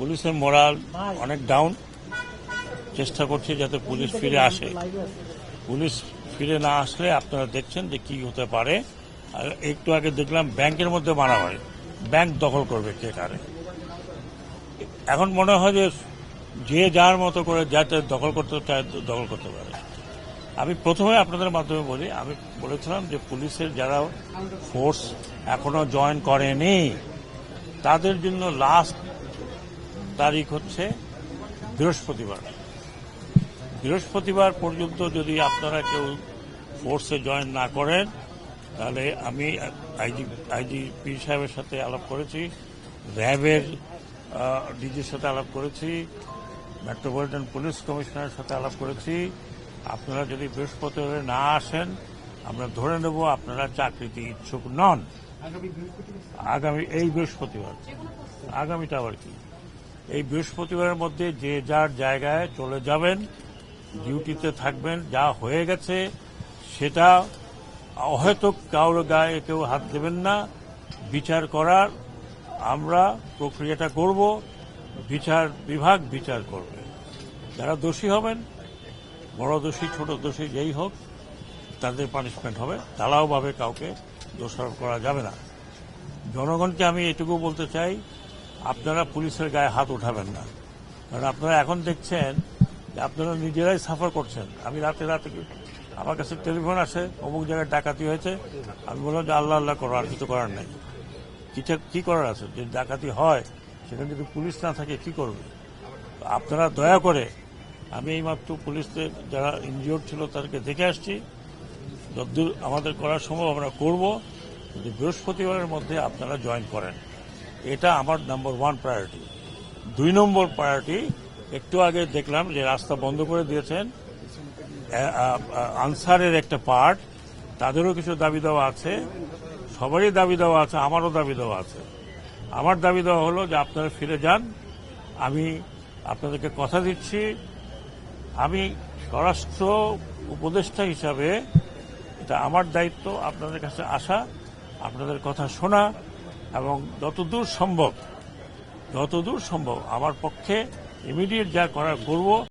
পুলিশের মোরাল অনেক ডাউন। চেষ্টা করছে যাতে পুলিশ ফিরে আসে। পুলিশ ফিরে না আসলে আপনারা দেখছেন যে কি হতে পারে। আর একটু আগে দেখলাম ব্যাংকের মধ্যে মারামারি, ব্যাংক দখল করবে কে কারে। এখন মনে হয় যে যার মতো করে যাতে দখল করতে চায় দখল করতে পারে। আমি প্রথমে আপনাদের মাধ্যমে বলি, আমি বলেছিলাম যে পুলিশের যারা ফোর্স এখনো জয়েন করেনি তাদের জন্য লাস্ট তারিখ হচ্ছে বৃহস্পতিবার পর্যন্ত যদি আপনারা কেউ ফোর্সে জয়েন না করেন তাহলে আমি আইজিপি সাহেবের সাথে আলাপ করেছি, র্যাবের ডিজির সাথে আলাপ করেছি, মেট্রোপলিটন পুলিশ কমিশনারের সাথে আলাপ করেছি। আপনারা যদি বৃহস্পতিবার না আসেন আমরা ধরে নেব আপনারা চাকরিতে ইচ্ছুক নন। আগামী এই বৃহস্পতিবার, আগামীটা আবার কি, এই বৃহস্পতিবারের মধ্যে যে যার জায়গায় চলে যাবেন, ডিউটিতে থাকবেন। যা হয়ে গেছে সেটা অহেতুক কারোর গায়ে কেউ হাত দেবেন না। বিচার করার আমরা প্রক্রিয়াটা করব, বিচার বিভাগ বিচার করবে। যারা দোষী হবেন, বড় দোষী ছোট দোষী যেই হোক, তাদের পানিশমেন্ট হবে। ঢালাওভাবে কাউকে দোষারোপ করা যাবে না। জনগণকে আমি এটুকু বলতে চাই, আপনারা পুলিশের গায়ে হাত উঠাবেন না। কারণ আপনারা এখন দেখছেন যে আপনারা নিজেরাই সাফার করছেন। আমি রাতে আমার কাছে টেলিফোন আসে, অমুক জায়গায় ডাকাতি হয়েছে। আমি বললাম যে আল্লাহ আল্লাহ করো, আর কিছু করার নেই। কি করার আছে? যে ডাকাতি হয় সেখানে যদি পুলিশ না থাকে কি করবে? আপনারা দয়া করে, আমি এইমাত্র পুলিশদের যারা ইনজিওর্ড ছিল তাদেরকে দেখে আসছি। যতদূর আমাদের করা সম্ভব আমরা করব, যদি বৃহস্পতিবারের মধ্যে আপনারা জয়েন করেন। এটা আমার নাম্বার 1 প্রায়োরিটি। 2 নম্বর প্রায়োরিটি, একটু আগে দেখলাম যে রাস্তা বন্ধ করে দিয়েছেন আনসারের একটা পার্ট, তাদেরও কিছু দাবি দেওয়া আছে। সবারই দাবি দেওয়া আছে, আমারও দাবি দেওয়া আছে। আমার দাবি দেওয়া হলো যে আপনারা ফিরে যান। আমি আপনাদেরকে কথা দিচ্ছি, আমি স্বরাষ্ট্র উপদেষ্টা হিসাবে এটা আমার দায়িত্ব আপনাদের কাছে আসা, আপনাদের কথা শোনা এবং যতদূর সম্ভব আমার পক্ষে ইমিডিয়েট যা করার করব।